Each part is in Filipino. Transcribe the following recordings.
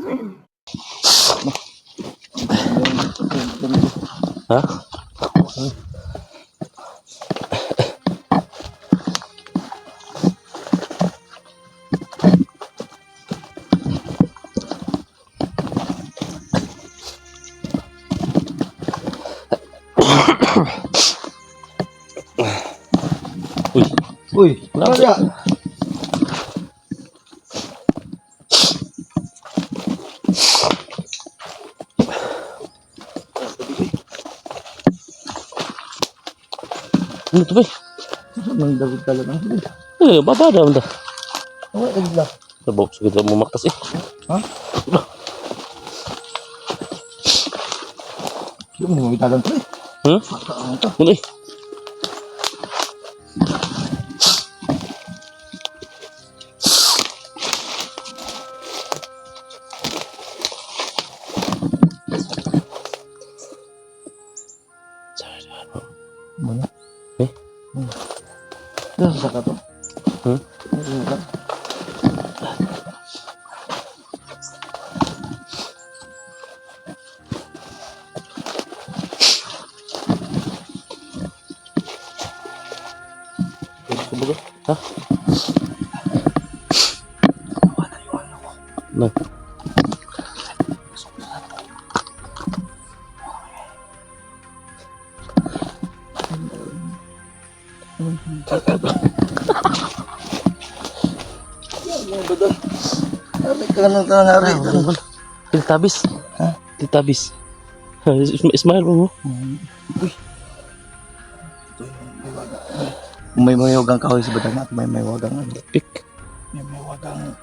Ha? Uy, ano siya? Ano ito ba? Nang dagod talaga. Baba daw ito. Ano ka gila? Sabok, sige ito mumaktas eh. Ha? Yung mga italan to eh. Ano to? Ano eh? Mana? Eh? Ano sa ka to? Hmm? Ano sa ka? Sabog ha? Nah. May kanang tangari. Tiltabis. Ha? Tiltabis. Smile mo. Uy. May mayawagang kahoy sa badang at may mayawagang ano. Pick. May mayawagang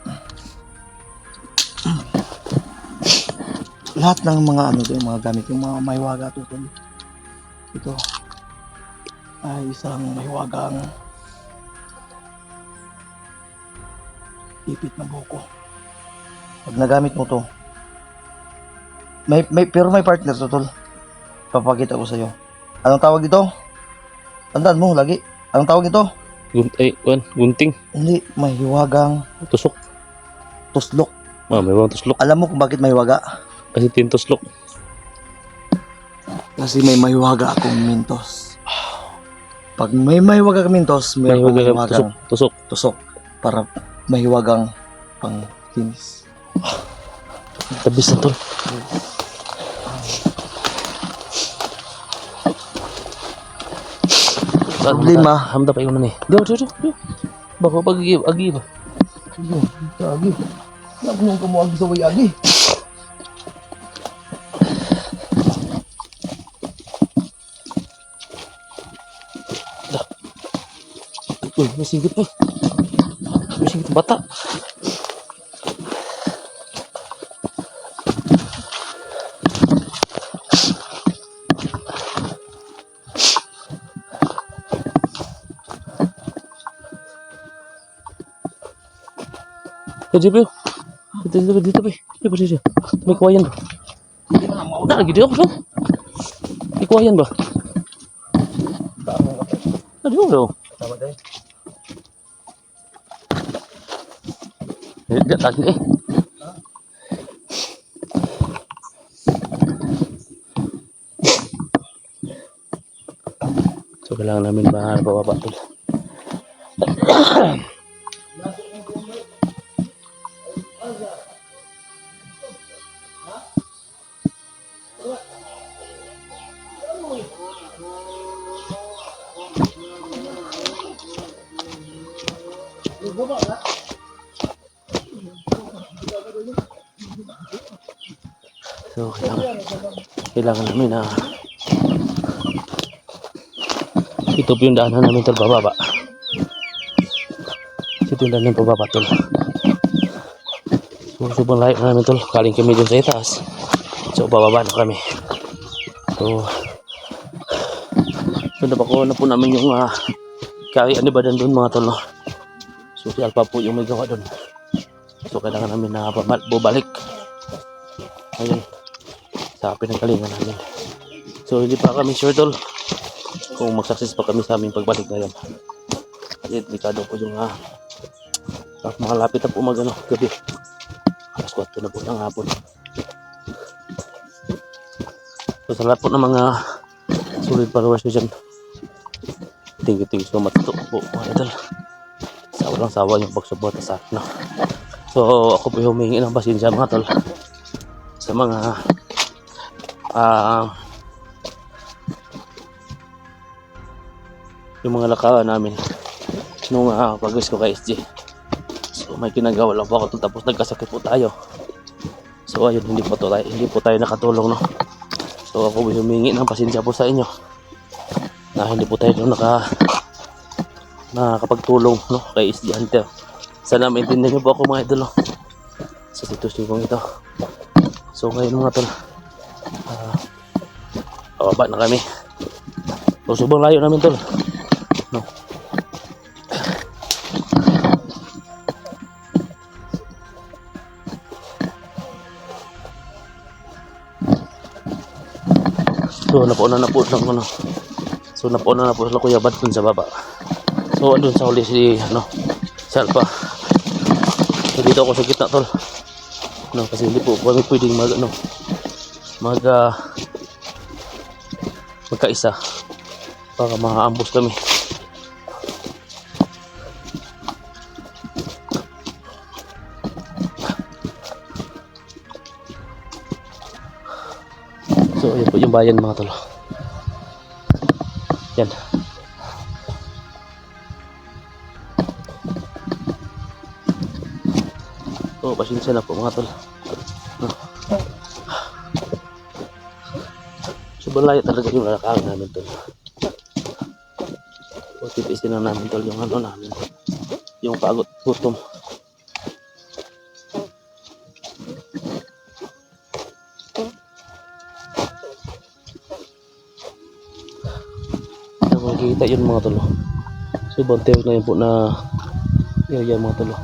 lahat ng mga ano doon, mga gamit, yung mga mahiwaga tutol. Ito ay isang mahiwagang ipit na buko. Pag nagamit mo to, pero may partner tutol. Papakita ko sa iyo. Anong tawag ito? Tandaan mo lagi. Anong tawag ito? Gunting. Hindi, mahiwagang Tusok. tuslok. May mga tuslok. Alam mo kung bakit mahiwaga? Kasi tintuslok. Kasi may mahiwaga akong mintos. Pag may mahiwaga akong mintos, may akong mahiwagang Tusok. tusok para mahiwagang pang kinis. Tabis na to. Problema. Hamda pa yun na eh. Diyo. Bako agi ba? Ayun, agi. Nagulong ka mo agi sa way agi. Uy, may singit pa. May singit bata. Dito ba? Dito. May kuwayan ba? Lagi dia bro. May kuwayan ba? Aduh bro. Dia lagi eh. So kailangan namin bababa to. So kailangan namin na ito po yung daanan namin tol bababa. Ito yung daanan pababa tol. So sobrang layo na namin tol. Kaling kami dun sa itaas. So bababa na kami. So na po namin yung kaya ni Badan doon mga tol. So si Alpha po yung may gawa doon. So kailangan namin na bumalik. Ayun. Sa pinanggalingan namin. So hindi pa kami sure tol kung mag-success pa kami sa aming pagbalik ngayon. Kasi delikado po yung malapit na po gabi. Alas 4 na po ng hapon. So sa lahat po ng mga solid followers ko dyan, thank you so much po mga idol. Sa walang sawa yung pagsuporta sa akin, no? So ako po humingi ng pasensya mga tol sa mga yung mga lakawan namin nung pag-wish ko kay SG. So may ginagawa lang po ako tol, tapos nagkasakit po tayo. So ayun, hindi po tayo nakatulong, no? So ako humingi ng pasensya po sa inyo na hindi po tayo nakakapagtulong, no, kay SG Hunter. Sana maintindihan niyo po ako mga idol, no, sa sitwasyon kong ito. So ngayon mga tol, pababa na kami. So subang layo namin tol, no. So napuuna na po lang ano. So napuuna na po sila Kuya Bad dun sa baba. So andun sa huli si si Alpha. So dito ako sa gitna tol. No, kasi hindi po kami pwedeng magkaisa. Baka ma-ambush kami. So ayun po yung bayan mga tol. Yan. So pasensya na po mga tol. No. Sobrang layo talaga yung lalakaran namin tol. So tipisin na namin tol yung namin. Yung pagod, gutom. Makikita yun mga tolo. So bantay na yun po na area mga tolo.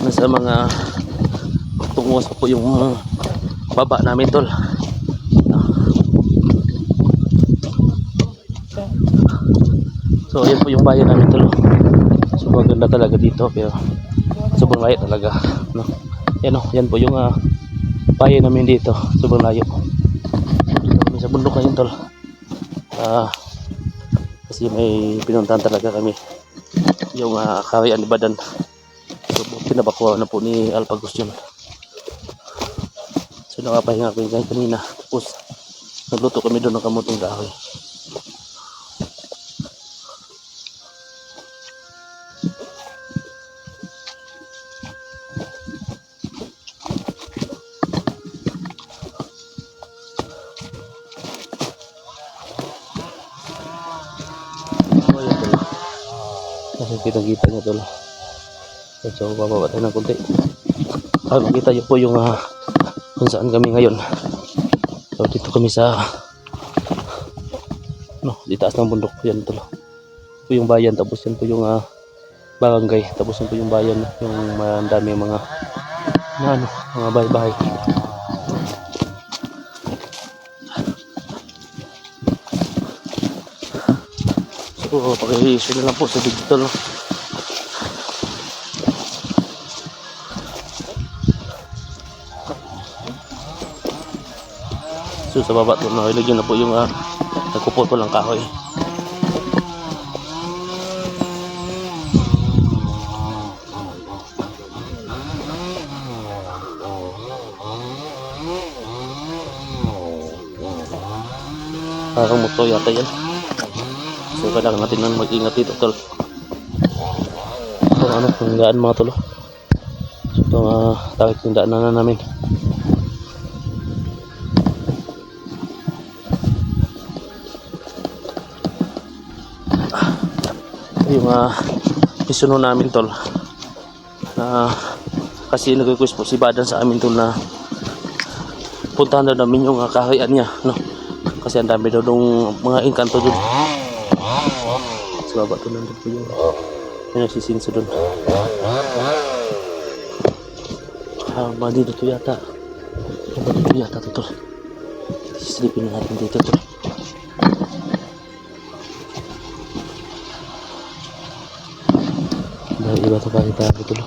Nasa mga tunguas po yung baba namin tol. So yan po yung bayan namin tol. So maganda talaga dito pero sobrang layo talaga, no? Yan po yung bayan namin dito, sobrang layo. Dito kami sa bundok ngayon tol. Kasi may pinuntahan talaga kami, yung Kawayan ni Badan. So pinabakuha na po ni Alpagos yun. So nakapahinga kami kanina, tapos nagluto kami doon ng kamutong kahoy. Kasi kita nyo tol. So bababa tayo ng kunti. Makita nyo po yung kung saan kami ngayon. So dito kami sa di taas ng bundok. Yan tol. Ito po yung bayan, tapos yan po yung barangay, tapos yan po yung bayan, yung dami mga mga bahay-bahay. So paki-share na lang po sa digital. So sa baba to ilagyan na po yung nagpuputo lang kahoy. Parang motor yata yan. So kailangan natin nang mag-ingat dito tol. So yung daan mga tol. So tawag yung daan na namin. Yung pisono namin tol, kasi nag-request po si Badan sa amin tol na puntahan daw namin yung kahoyan niya, no? Kasi ang dami daw ng mga engkanto dun. Sa baba to nandun po yung nagsisinso dun. Dito to yata. Dito yata to tol. Silipin na natin dito tol. Dahil iba to pakita ako tol.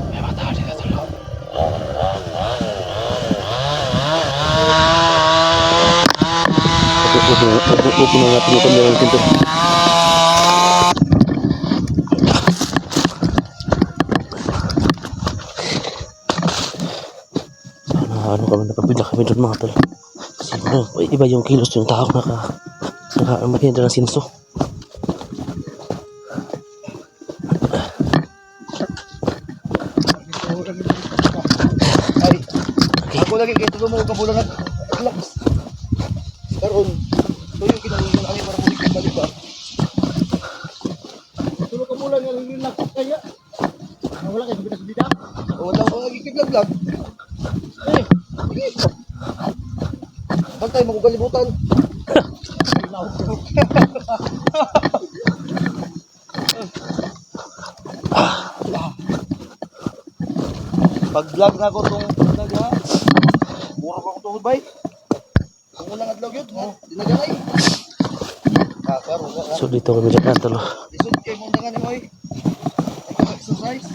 May mata dito tol. Upo na natin yung kanya natin tol. Ano kami, nakabigla kami doon mga tol. Kasi iba yung kilos yung tao makinda ng sinso. Ay, ako lagi kayo ito mo kabulan ng relax. Karoon, ito yung kinaulan kami para mulik yung balik ba? Tulog ka bulan yung relax kaya. Wala kayo sabitas-bita? Wala ko lagi kiblag-lag. Eh, sige ito. Bantay mo kung kalibutan. Pag-vlog na ako itong vlog ha. Buka ko itong hudbay. Kung unang adlog yun, ha? Dinaganay. Kakaroon ka ha. So dito kami dyan tol. Isod kayo muna nga ni Moy. Exercise.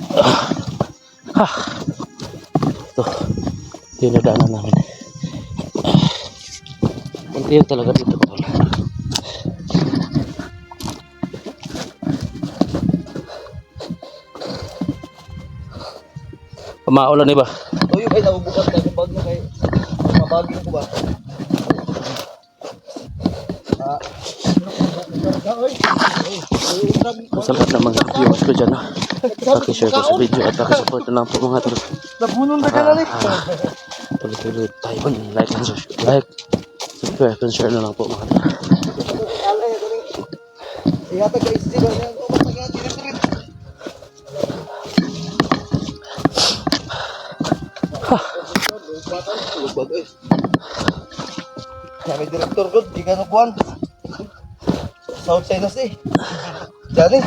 Ito. Ito yung nadaanan namin. Kunti yung talaga dito tol. Pamaulan iba. Tuyo kayo nabubukas na yung bag mo kay mabagin ko ba? Sa lahat ng mga viewers ko dyan, pakishare ko sa video at pakisupport na lang po mga tol. Nabunon na ka na rin. Tuloy-tuloy tayo po. Like and subscribe and share na lang po mga tol. Ihatag ka isip ba niya? Ito matag-ati rin rin. Kami direktor ko, di ka nakuhan. South China Sea. Diyan eh.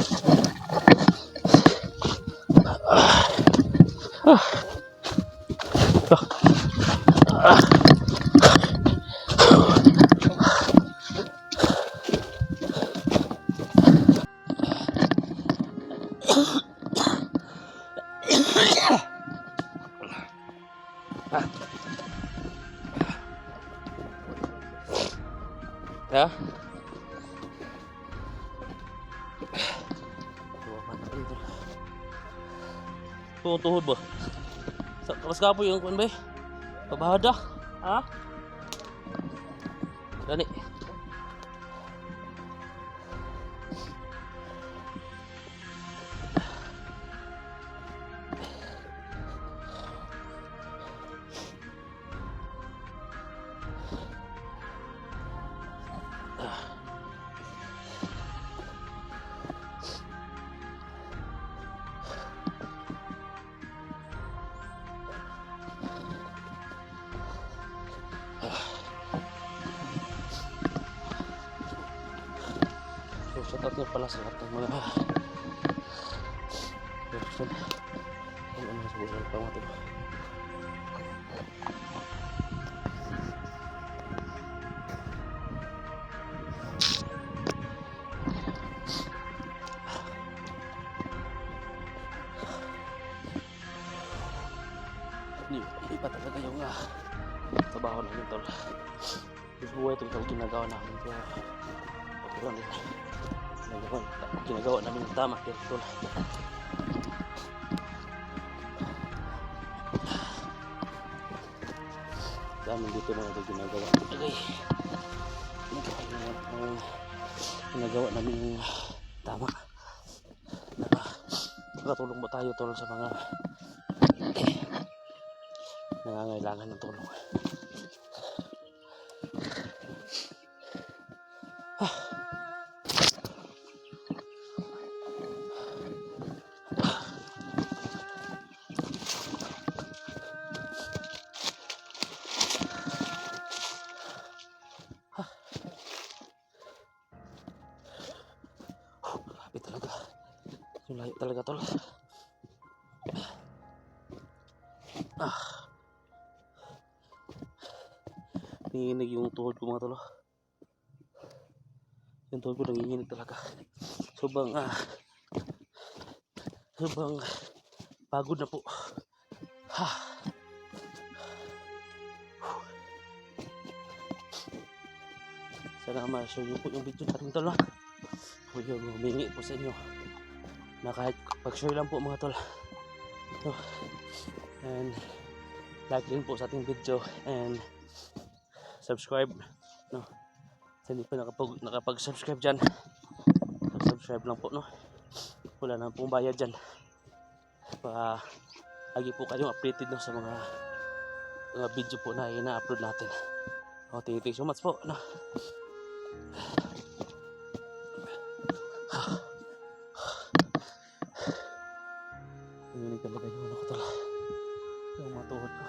Ya. Tuhod ba? Kapas ka po yung kuan ba? Pabahada. Ha? Gani. So, shout out nga pala sa lahat ng mga person. Ano sa buwan pa mga ito. Iba talaga yung trabaho namin tol. Yung buhay itong ginagawa namin kaya patulang din. Ginagawa namin yung tama kaya tol. Dami dito mga ito ginagawa. Okay. Ginagawa namin yung tama. Nakatulong ba tayo tol sa mga nangangailangan ng tulong. Yung layo talaga tol. Nanginginig yung tuhod ko mga tol. Yung tuhod ko nanginginig talaga. Sobrang pagod na po. Sana ma-share nyo po yung video natin tol. Kung yun, humingi po sa inyo na kahit pag-share lang po mga tol. And like din po sa ating video and subscribe, no? Sa hindi pa nakapag-subscribe dyan, subscribe lang po, no? Wala na pong bayad dyan. Lagi po kayong updated, no, sa mga video po na ina-upload natin. Thank you so much po, no? Nanginig talaga yung ano ko tala. Yung mga tuhod ko.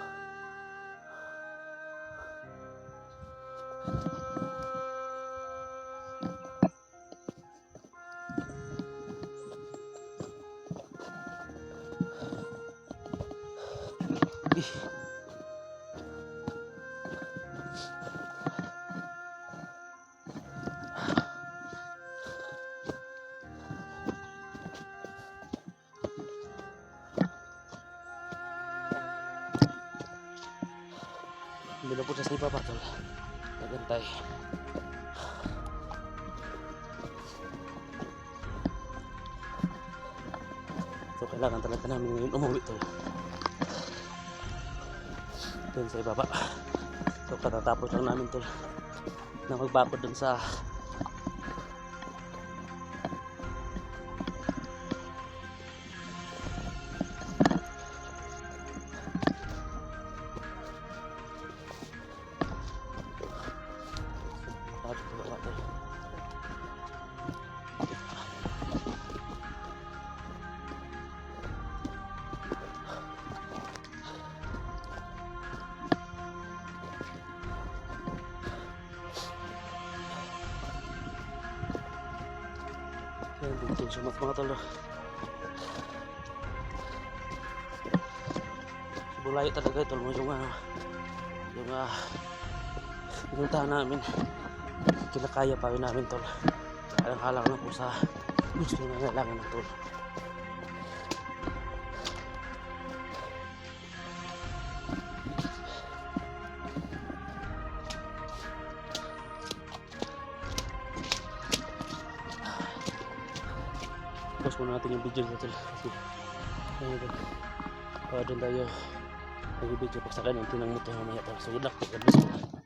Hindi na po sa ibaba tol. Nagantay. So kailangan talaga namin ngayon umuwi tol. Doon sa ibaba. So katatapos lang namin tol na magbakod dun sa Thank you so much mga tol. Subulayo talaga tol mo yung pinuntahan namin. Kinakaya pa rin namin tol. Halang-halang na po sa gusto na nangailangan ng tol. Tapos muna natin yung video natin kasi doon tayo nag-video pag sa kanan tinang motor mamaya tol. So good luck. God bless you.